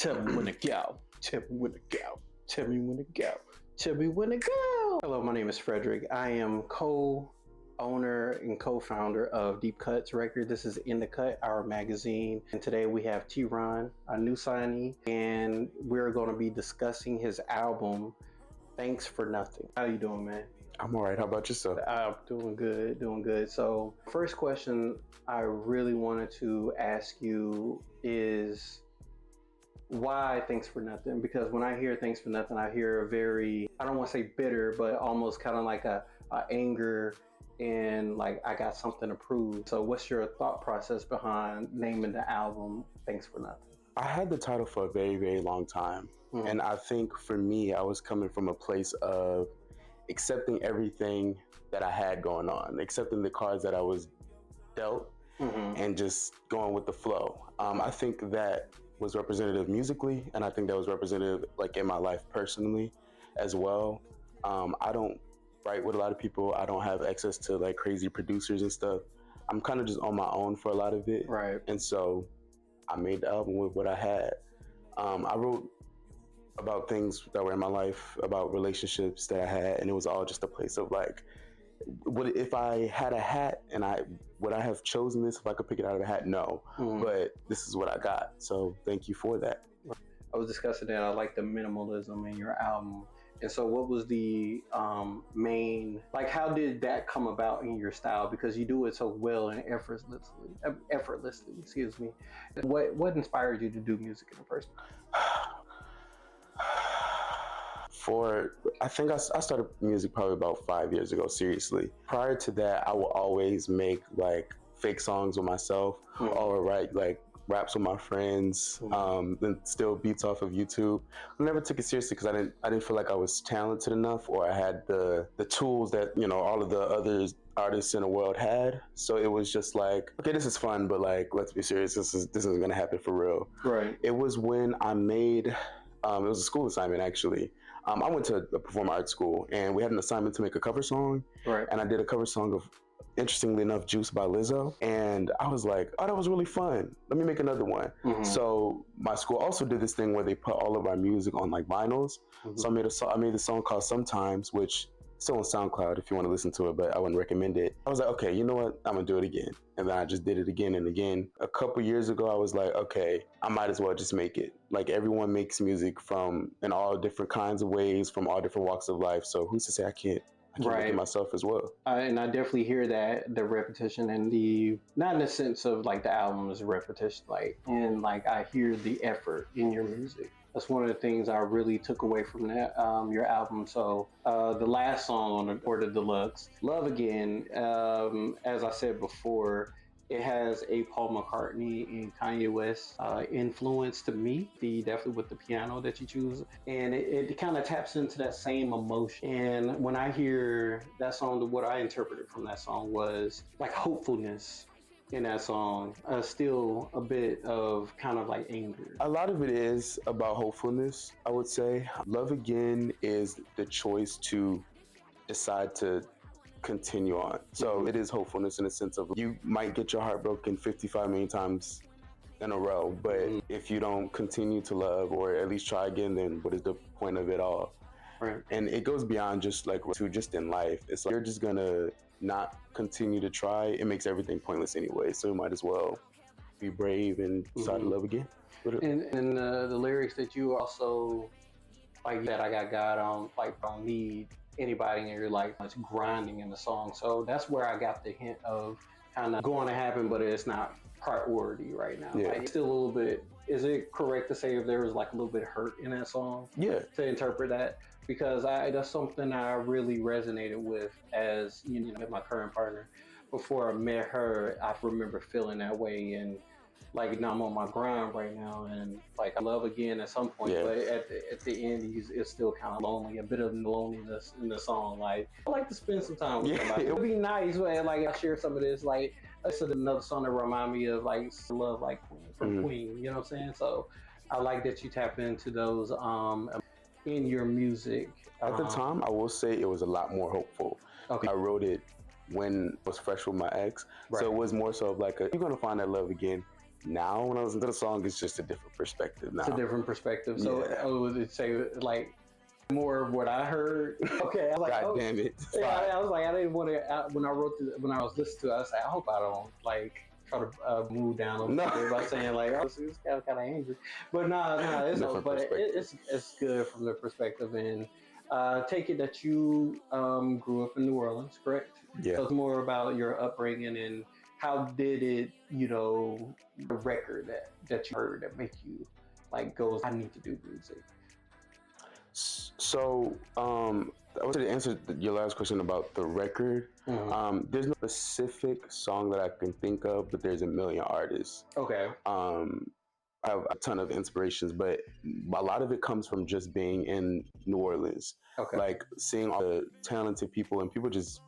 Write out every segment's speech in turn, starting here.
Tell me when to go. Tell me when to go. Tell me when to go. Tell me when to go. Hello, my name is Frederick. I am co-owner and co-founder of Kutz Records. This is In the Cut, our magazine. And today we have TEIRON, a new signee, and we're going to be discussing his album, Thanks for Nothing. How you doing, man? I'm all right. How about yourself? I'm doing good, doing good. So first question I really wanted to ask you is why Thanks for Nothing? Because when I hear Thanks for Nothing, I hear a very, I don't want to say bitter, but almost kind of like a anger and like I got something to prove. So what's your thought process behind naming the album Thanks for Nothing? I had the title for a very, very long time. Mm-hmm. And I think for me, I was coming from a place of accepting everything that I had going on, accepting the cards that I was dealt, and just going with the flow. I think that was representative musically, and I think that was representative like in my life personally as well. I don't write with a lot of people. I don't have access to like crazy producers and stuff. I'm kind of just on my own for a lot of it. Right. And so I made the album with what I had. I wrote about things that were in my life, about relationships that I had, and it was all just a place of like, what if I had a hat and would I have chosen this if I could pick it out of the hat? No, but this is what I got. So thank you for that. I was discussing that I like the minimalism in your album. And so what was the main, like how did that come about in your style? Because you do it so well and effortlessly, excuse me. What inspired you to do music in the first place? I think I started music probably about 5 years ago, seriously. Prior to that, I would always make like fake songs with myself or write like raps with my friends, then steal beats off of YouTube. I never took it seriously because I didn't feel like I was talented enough or I had the tools that, you know, all of the other artists in the world had. So it was just like, okay, this is fun, but like, let's be serious. This isn't gonna happen for real. Right. It was when I made, it was a school assignment actually. I went to a performing arts school and we had an assignment to make a cover song. Right. And I did a cover song of, interestingly enough, Juice by Lizzo. And I was like, oh, that was really fun. Let me make another one. So my school also did this thing where they put all of our music on like vinyls. So I made this song called Sometimes, which is still on SoundCloud if you want to listen to it, but I wouldn't recommend it. I was like, okay, you know what? I'm gonna do it again. And then I just did it again and again. A couple years ago, I was like, okay, I might as well just make it. Like everyone makes music in all different kinds of ways, from all different walks of life. So who's to say I can't make it myself as well. And I definitely hear that, the repetition and not in the sense of like the album is repetition, like, and like I hear the effort in your music. That's one of the things I really took away from that, your album. So the last song on the Deluxe, Love Again, as I said before, it has a Paul McCartney and Kanye West influence to me, definitely with the piano that you choose. And it kind of taps into that same emotion. And when I hear that song, what I interpreted from that song was like hopefulness in that song, still a bit of kind of like anger. A lot of it is about hopefulness, I would say. Love Again is the choice to decide to continue on. So it is hopefulness in the sense of you might get your heart broken 55 million times in a row, but if you don't continue to love or at least try again, then what is the point of it all? Right. And it goes beyond just like just in life. It's like you're just gonna not continue to try. It makes everything pointless anyway. So you might as well be brave and decide to love again. And the lyrics that you also like that I got God on, like don't need anybody in your life that's grinding in the song. So that's where I got the hint of kind of going to happen, but it's not priority right now. Yeah. Like, still a little bit, is it correct to say if there was like a little bit of hurt in that song? Yeah. To interpret that? Because that's something I really resonated with as, you know, with my current partner. Before I met her, I remember feeling that way, and like now I'm on my grind right now, and like I love again at some point, but at the end it's still kind of lonely, a bit of loneliness in the song. Like I like to spend some time with somebody. It would be nice when like I share some of this, like this is another song that remind me of like Love Like Queen from Queen, you know what I'm saying? So I like that you tap into those in your music. At the time, I will say it was a lot more hopeful. Okay. I wrote it when I was fresh with my ex, so it was more so of like you're gonna find that love again. now when I listen to the song, it's just a different perspective now. It's a different perspective. So Yeah. I would say like more of what I heard. Okay, I was like, God damn it. Yeah, I was like, I didn't want to. When I was listening to it, I was like, I hope I don't like try to move down a little bit by saying like, oh, this guy kind of angry. But nah, it's Different but perspective. it's good from the perspective. And take it that you grew up in New Orleans, correct? Yeah. So it's more about your upbringing and how did it, the record that you heard that make you like goes, I need to do music. So, I wanted to answer your last question about the record. Mm-hmm. There's no specific song that I can think of, but there's a million artists. Okay. I have a ton of inspirations, but a lot of it comes from just being in New Orleans. Okay. Like seeing all the talented people, and people just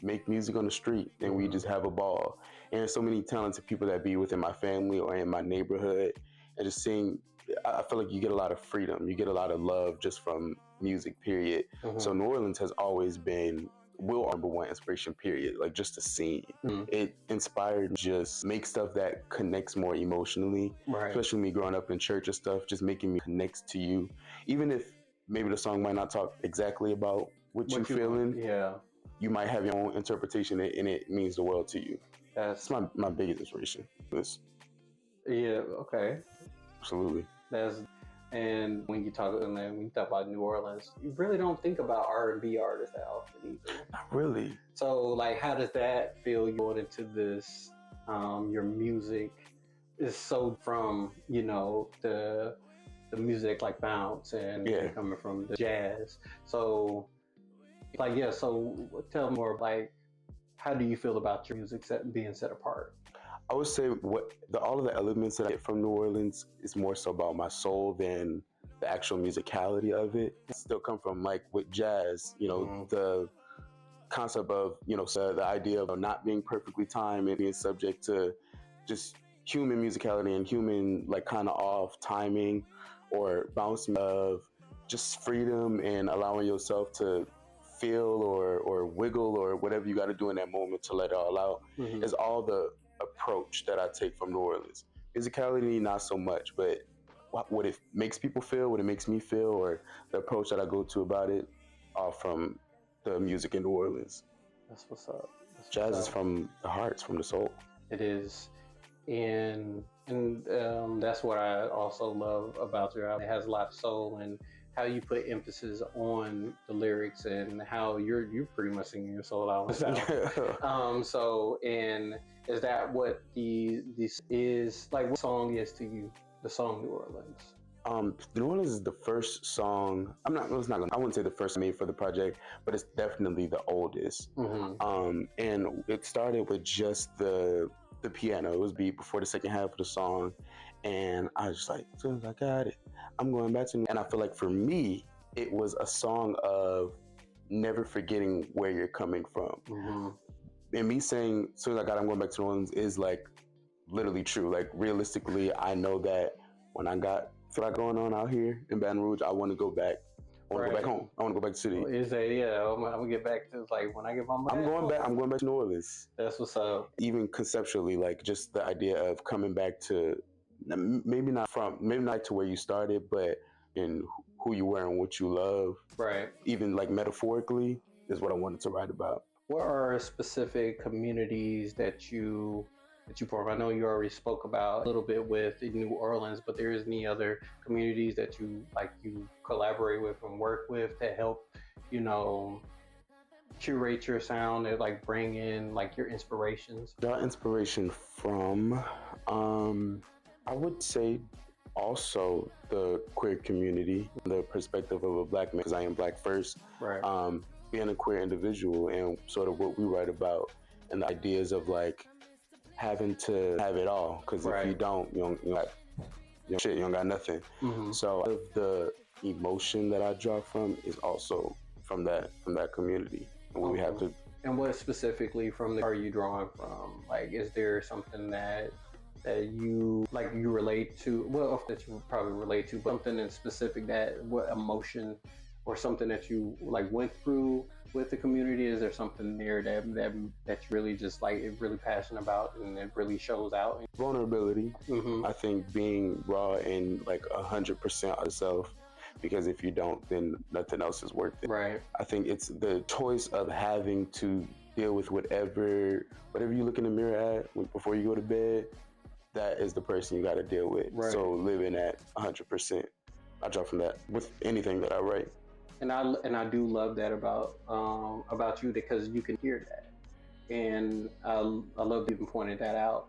make music on the street, and we just have a ball. And there's so many talented people that be within my family or in my neighborhood, and just seeing, I feel like you get a lot of freedom. You get a lot of love just from music, period. Mm-hmm. So New Orleans has always been number one inspiration, period. Like just the scene. Mm-hmm. It inspired just make stuff that connects more emotionally. Right. Especially me growing up in church and stuff, just making me connect to you. Even if maybe the song might not talk exactly about what you're feeling. Yeah. You might have your own interpretation and it means the world to you. That's my biggest inspiration. Yeah, okay. Absolutely. And when you talk about New Orleans, you really don't think about R&B artists that often either. Not really. So like, how does that feel going into this? Your music is so from the music like bounce and coming from the jazz. So like so tell me more like, how do you feel about your music being set apart? I would say all of the elements that I get from New Orleans is more so about my soul than the actual musicality of it. It still come from like with jazz, the concept of, so the idea of not being perfectly timed and being subject to just human musicality and human like kind of off timing or bouncing of just freedom and allowing yourself to feel or wiggle or whatever you got to do in that moment to let it all out is all the approach that I take from New Orleans. Musicality, not so much, but what it makes people feel, what it makes me feel, or the approach that I go to about it, all from the music in New Orleans. That's what's up. Jazz is from the heart, it's from the soul. It is, and that's what I also love about your album. It has a lot of soul and how you put emphasis on the lyrics and how you're pretty much singing your soul out. So, and is that what this is like? What song is to you? The song New Orleans. New Orleans is the first song. I wouldn't say the first I made for the project, but it's definitely the oldest. Mm-hmm. And it started with just the piano. It was beat before the second half of the song, and I was just like, as soon as I got it, I'm going back to. And I feel like for me, it was a song of never forgetting where you're coming from. Mm-hmm. And me saying, as soon as I got it, I'm going back to New Orleans is like literally true. Like realistically, I know that when I got what going on out here in Baton Rouge, I want to go back. I want to go back home. I want to go back to the city. I'm gonna get back to like when I get my money. I'm going back to New Orleans. That's what's up. Even conceptually, like just the idea of coming back to maybe not to where you started, but in who you were and what you love. Right. Even like metaphorically is what I wanted to write about. What are specific communities that you form? I know you already spoke about a little bit with New Orleans, but there is any other communities that you collaborate with and work with to help, curate your sound and like bring in like your inspirations? The inspiration from, I would say also the queer community, the perspective of a Black man, because I am Black first. Right. Being a queer individual and sort of what we write about and the ideas of like having to have it all, because if you don't, you don't got nothing. Mm-hmm. So of the emotion that I draw from is also from that community, and we have to. And what specifically are you drawing from? Like, is there something that you relate to? Well, that you probably relate to, but something in specific what emotion or something that you like went through with the community? Is there something there that you really just like really passionate about and it really shows out? Vulnerability. Mm-hmm. I think being raw and like 100% yourself, because if you don't, then nothing else is worth it. Right. I think it's the choice of having to deal with whatever you look in the mirror at before you go to bed. That is the person you got to deal with. Right. So living at 100%. I draw from that with anything that I write. And I do love that about you, because you can hear that, and I love that you even pointed that out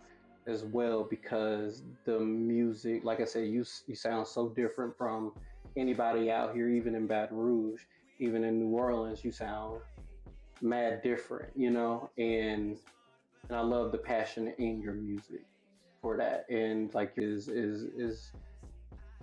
as well, because the music, like I said, you sound so different from anybody out here, even in Baton Rouge, even in New Orleans, you sound mad different, you know, and I love the passion in your music for that, and like is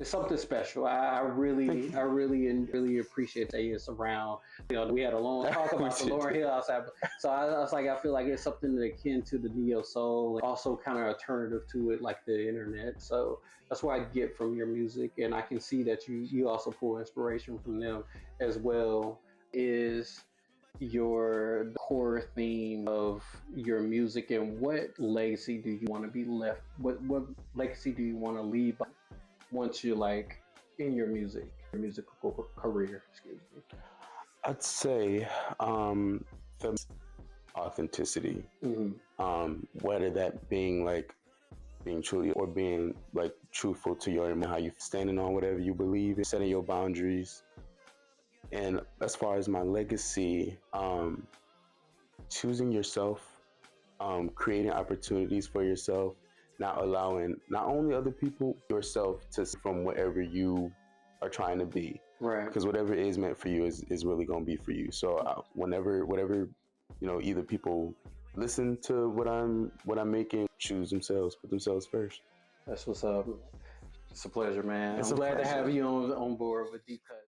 it's something special. I really appreciate that it's around. You know, we had a long talk about the Lauryn Hill outside, so I was like, I feel like it's something akin to the neo soul, also kind of alternative to it, like the internet. So that's what I get from your music, and I can see that you also pull inspiration from them as well. Is your core theme of your music, and what legacy do you want to be left? What legacy do you want to leave once you're like in your musical career? Excuse me. I'd say the authenticity. Mm-hmm. Whether that being like being truly or being like truthful to your how you standing on whatever you believe in, setting your boundaries. And as far as my legacy, choosing yourself, creating opportunities for yourself, not allowing not only other people, yourself to from whatever you are trying to be. Right. Because whatever is meant for you is really going to be for you. So whatever, you know, either people listen to what I'm making, choose themselves, put themselves first. That's what's up. It's a pleasure, man. It's I'm glad pleasure. to have you on board with Deep Cut.